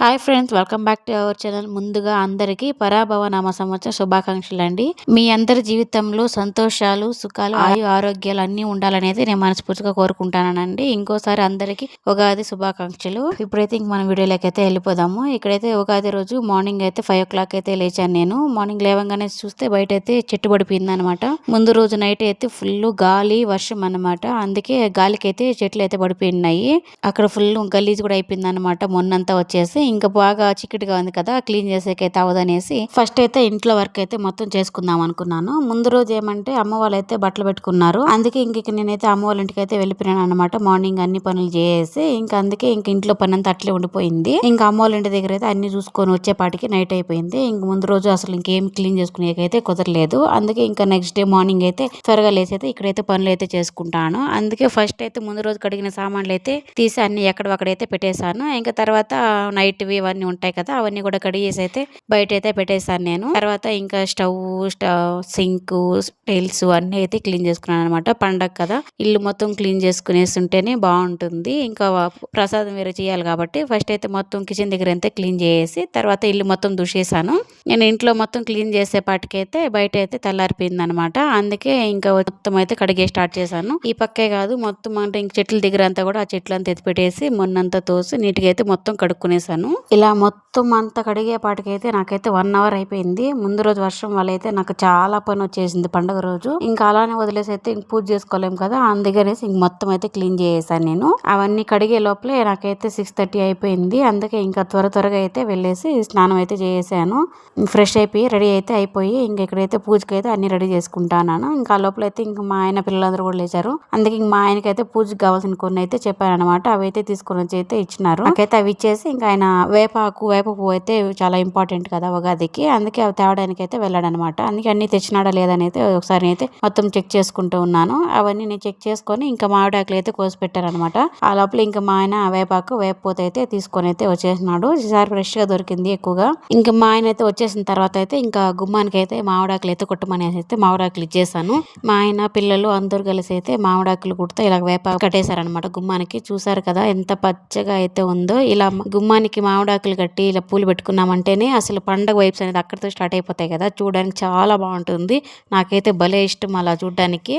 Hi friends, welcome back to our channel. ముందుగా అందరికీ పరాభవ నామ సంవత్సర శుభాకాంక్షలు అండి. మీ అందరి జీవితంలో సంతోషాలు, సుఖాలు, ఆరోగ్యాలు అన్నీ ఉండాలనేది నేను మనస్ఫూర్తిగా కోరుకుంటానండి. ఇంకోసారి అందరికీ ఉగాది శుభాకాంక్షలు. ఇప్పుడైతే ఇంక మనం వీడియోలోకి అయితే వెళ్ళిపోదాము. ఇక్కడైతే ఉగాది రోజు మార్నింగ్ అయితే 5 o'clock అయితే లేచాను నేను. మార్నింగ్ లేవగానే చూస్తే బయట అయితే చెట్టు పడిపోయింది అనమాట. ముందు రోజు నైట్ అయితే ఫుల్ గాలి వర్షం అనమాట. అందుకే గాలికి అయితే చెట్లు అయితే పడిపోయినాయి. అక్కడ ఫుల్ గలీజ్ కూడా అయిపోయింది అనమాట. మొన్నంతా వచ్చేసి ఇంకా బాగా చిక్కటిగా ఉంది కదా, క్లీన్ చేసేకైతే అవదనేసి ఫస్ట్ అయితే ఇంట్లో వర్క్ అయితే మొత్తం చేసుకుందాం అనుకున్నాను. ముందు రోజు ఏమంటే అమ్మ వాళ్ళు అయితే బట్టలు పెట్టుకున్నారు. అందుకే ఇంక నేనైతే అమ్మ వాళ్ళ ఇంటికి అయితే వెళ్ళిపోయాను అనమాట. మార్నింగ్ అన్ని పనులు చేసి అందుకే ఇంట్లో పని అంతా అట్లే ఉండిపోయింది. ఇంకా అమ్మ వాళ్ళ ఇంటి దగ్గర అయితే అన్ని చూసుకొని వచ్చేపాటికి నైట్ అయిపోయింది. ఇంక ముందు రోజు అసలు ఇంకేం క్లీన్ చేసుకునేకైతే కుదరలేదు. అందుకే ఇంకా నెక్స్ట్ డే మార్నింగ్ అయితే త్వరగా లేచి అయితే ఇక్కడైతే పనులు అయితే చేసుకుంటాను. అందుకే ఫస్ట్ అయితే ముందు రోజు కడిగిన సామాన్లు అయితే తీసి అన్ని ఎక్కడైతే పెట్టేశాను. ఇంకా తర్వాత నైట్ ఇవన్నీ ఉంటాయి కదా, అవన్నీ కూడా కడిగేసి అయితే బయట అయితే పెట్టేశాను నేను. తర్వాత ఇంకా స్టవ్, సింక్, టైల్స్ అన్ని అయితే క్లీన్ చేసుకున్నాను అనమాట. పండగ కదా, ఇల్లు మొత్తం క్లీన్ చేసుకునేసి ఉంటేనే బాగుంటుంది. ఇంకా ప్రసాదం వేరే చేయాలి కాబట్టి ఫస్ట్ అయితే మొత్తం కిచెన్ దగ్గర అయితే క్లీన్ చేసి తర్వాత ఇల్లు మొత్తం దుషేసాను. నేను ఇంట్లో మొత్తం క్లీన్ చేసేపాటికైతే బయట అయితే తెల్లారిపోయింది అనమాట. అందుకే ఇంకా మొత్తం అయితే కడిగే స్టార్ట్ చేశాను. ఈ పక్కే కాదు, మొత్తం అంటే ఇంక చెట్ల దగ్గర అంతా కూడా ఆ చెట్లు అంతా ఎత్తిపెట్టేసి మొన్నంతా తోసి నీట్గా అయితే మొత్తం కడుక్కునేసాను. ఇలా మొత్తం అంతా కడిగేపాటికైతే నాకైతే 1 hour అయిపోయింది. ముందు రోజు వర్షం వల్ల అయితే నాకు చాలా పని వచ్చేసింది పండుగ రోజు. ఇంకా అలానే వదిలేసి అయితే ఇంక పూజ చేసుకోలేము కదా, అందుకనేసి ఇంక మొత్తం అయితే క్లీన్ చేసేసాను నేను. అవన్నీ కడిగే లోపలే నాకైతే 6:30 అయిపోయింది. అందుకే ఇంకా త్వరగా అయితే వెళ్ళేసి స్నానం అయితే చేసాను. ఫ్రెష్ అయిపోయి రెడీ అయితే అయిపోయి ఇంక ఇక్కడైతే పూజకి అయితే అన్ని రెడీ చేసుకుంటాను. ఇంకా ఆ లోపల అయితే ఇంకా మా ఆయన పిల్లలందరూ కూడా లేచారు. అందుకే ఇంక మా ఆయనకైతే పూజకి కావాల్సిన కొన్ని అయితే చెప్పాను అనమాట. అవి అయితే తీసుకొని వచ్చి అయితే ఇచ్చినారు. నాకైతే అవి ఇచ్చేసి ఇంకా ఆయన వేప పువ్వు అయితే చాలా ఇంపార్టెంట్ కదా ఉగాదికి. అందుకే అవి తేవడానికి అయితే వెళ్ళాడు అనమాట. అందుకే అన్ని తెచ్చినాడా లేదని అయితే ఒకసారి అయితే మొత్తం చెక్ చేసుకుంటూ ఉన్నాను. అవన్నీ నేను చెక్ చేసుకొని ఇంకా మామిడాకులు అయితే కోసి పెట్టారనమాట. ఆ లోపల ఇంకా మా ఆయన వేపపోత అయితే తీసుకొని అయితే వచ్చేసినాడు. ఈసారి ఫ్రెష్ గా దొరికింది ఎక్కువగా. ఇంకా మా ఆయన అయితే వచ్చేసిన తర్వాత అయితే ఇంకా గుమ్మానికి అయితే మామిడాకులు అయితే కొట్టమనేసి అయితే మామిడాకులు ఇచ్చేసాను. మా ఆయన పిల్లలు అందరూ కలిసి అయితే మామిడాకులు కుడితే ఇలా వేప కట్టేశారనమాట గుమ్మానికి. చూసారు కదా ఎంత పచ్చగా అయితే ఉందో. ఇలా గుమ్మానికి మామిడాకులు కట్టి ఇలా పూలు పెట్టుకున్నామంటేనే అసలు పండగ వైబ్స్ అనేది అక్కడితో స్టార్ట్ అయిపోతాయి కదా. చూడడానికి చాలా బాగుంటుంది. నాకైతే భలే ఇష్టం అలా చూడడానికి.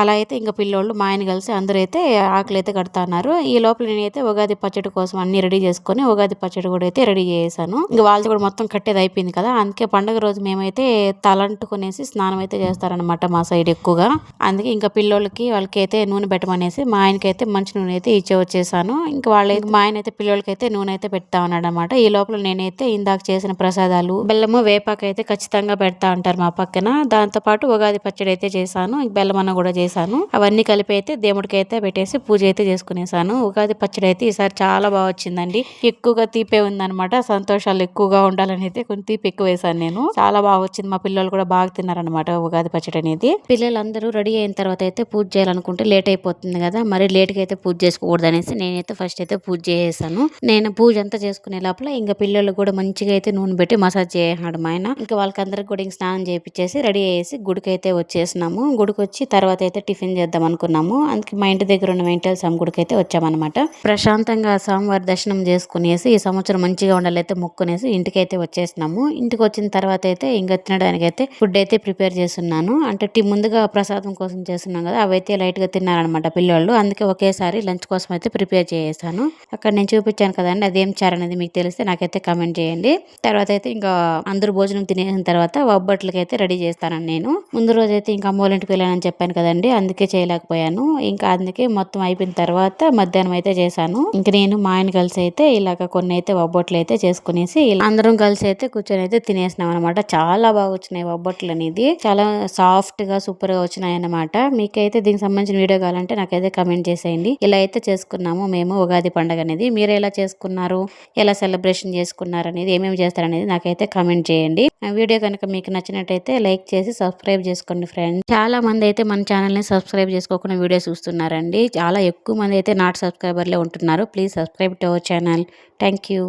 అలా అయితే ఇంకా పిల్లోళ్ళు మా ఆయన కలిసి అందరూ అయితే ఆకులు అయితే కడతాన్నారు. ఈ లోపల నేనైతే ఉగాది పచ్చడి కోసం అన్ని రెడీ చేసుకొని ఉగాది పచ్చడి కూడా అయితే రెడీ చేశాను. ఇంకా వాళ్ళు కూడా మొత్తం కట్టేది అయిపోయింది కదా. అందుకే పండుగ రోజు మేమైతే తలంటుకునేసి స్నానం అయితే చేస్తారనమాట మా సైడ్ ఎక్కువగా. అందుకే ఇంకా పిల్లోళ్ళకి వాళ్ళకి అయితే నూనె పెట్టమనేసి మా ఆయనకైతే మంచి నూనె అయితే ఇచ్చే వచ్చేసాను. ఇంకా వాళ్ళైతే మా ఆయన అయితే పిల్లోళ్ళకి అయితే నూనె అయితే పెడతా ఉన్నాడు అనమాట. ఈ లోపల నేనైతే ఇందాక చేసిన ప్రసాదాలు బెల్లము వేపాకు అయితే ఖచ్చితంగా పెడతా ఉంటారు మా పక్కన. దాంతో పాటు ఉగాది పచ్చడి అయితే చేశాను. బెల్లమన్న కూడా చేశాను. అవన్నీ కలిపి అయితే దేవుడికి అయితే పెట్టేసి పూజ అయితే చేసుకునేసాను. ఉగాది పచ్చడి అయితే ఈసారి చాలా బాగా వచ్చిందండి. ఎక్కువగా తీపే ఉందనమాట. సంతోషాలు ఎక్కువగా ఉండాలని అయితే కొంచెం తీపి ఎక్కువ వేసాను నేను. చాలా బాగా వచ్చింది. మా పిల్లలు కూడా బాగా తిన్నారనమాట ఉగాది పచ్చడి అనేది. పిల్లలందరూ రెడీ అయిన తర్వాత అయితే పూజ చేయాలనుకుంటే లేట్ అయిపోతుంది కదా, మరి లేట్ గా అయితే పూజ చేసుకోకూడదు అనేసి నేనైతే ఫస్ట్ అయితే పూజ చేసేసాను. నేను పూజ అంతా చేసుకునే లోపల ఇంకా పిల్లలు కూడా మంచిగా అయితే నూనె పెట్టి మసాజ్ చేసాడు మా ఆయన. ఇంకా వాళ్ళకందరికి కూడా ఇంక స్నానం చేయించేసి రెడీ అయ్యేసి గుడికి అయితే వచ్చేసినాము. గుడికి వచ్చి తర్వాత అయితే టిఫిన్ చేద్దాం అనుకున్నాము. అందుకే మా ఇంటి దగ్గర ఉన్న వెంకటేశ్వర స్వామి గుడికి అయితే వచ్చామన్నమాట. ప్రశాంతంగా స్వామివారి దర్శనం చేసుకునేసి ఈ సంవత్సరం మంచిగా ఉండాలైతే మొక్కునేసి ఇంటికి అయితే వచ్చేసినాము. ఇంటికి వచ్చిన తర్వాత అయితే ఇంకా తినడానికి అయితే ఫుడ్ అయితే ప్రిపేర్ చేస్తున్నాను. అంటే ముందుగా ప్రసాదం కోసం చేస్తున్నాం కదా, అవైతే లైట్ గా తిన్నారనమాట పిల్లలు. అందుకే ఒకేసారి లంచ్ కోసం అయితే ప్రిపేర్ చేసాను. అక్కడ నేను చూపించాను కదండి, అదేం చారు అనేది మీకు తెలిస్తే నాకైతే కామెంట్ చేయండి. తర్వాత అయితే ఇంకా అందరూ భోజనం తినేసిన తర్వాత ఒబ్బట్లకి అయితే రెడీ చేస్తానని నేను. ముందు రోజు అయితే ఇంకా అమ్మ వాళ్ళ ఇంటికి వెళ్ళానని చెప్పాను కదండి, అందుకే చేయలేకపోయాను. ఇంకా అందుకే మొత్తం అయిపోయిన తర్వాత మధ్యాహ్నం అయితే చేశాను. ఇంకా నేను మా ఆయన కలిసి అయితే ఇలాగ కొన్ని అయితే ఒబ్బట్లు అయితే చేసుకునేసి అందరం కలిసి అయితే కూర్చొని అయితే తినేసినాం అనమాట. చాలా బాగా వచ్చినాయి ఒబ్బట్లు అనేది. చాలా సాఫ్ట్ గా సూపర్ గా వచ్చినాయి అనమాట. మీకైతే దీనికి సంబంధించిన వీడియో కావాలంటే నాకైతే కమెంట్ చేసేయండి. ఇలా అయితే చేసుకున్నాము మేము ఉగాది పండుగ అనేది. మీరు ఎలా చేసుకున్నారు, ఎలా సెలబ్రేషన్ చేసుకున్నారు అనేది, ఏమేమి చేస్తారనేది నాకైతే కామెంట్ చేయండి. ఆ వీడియో కనుక మీకు నచ్చినట్టయితే లైక్ చేసి సబ్స్క్రైబ్ చేసుకోండి ఫ్రెండ్స్. చాలా మంది అయితే మన ఛానల్ ని సబ్స్క్రైబ్ చేసుకోకుండా వీడియో చూస్తున్నారండి. చాలా ఎక్కువ మంది అయితే నాట్ సబ్స్క్రైబర్లే ఉంటున్నారు. Please subscribe to our channel. Thank you.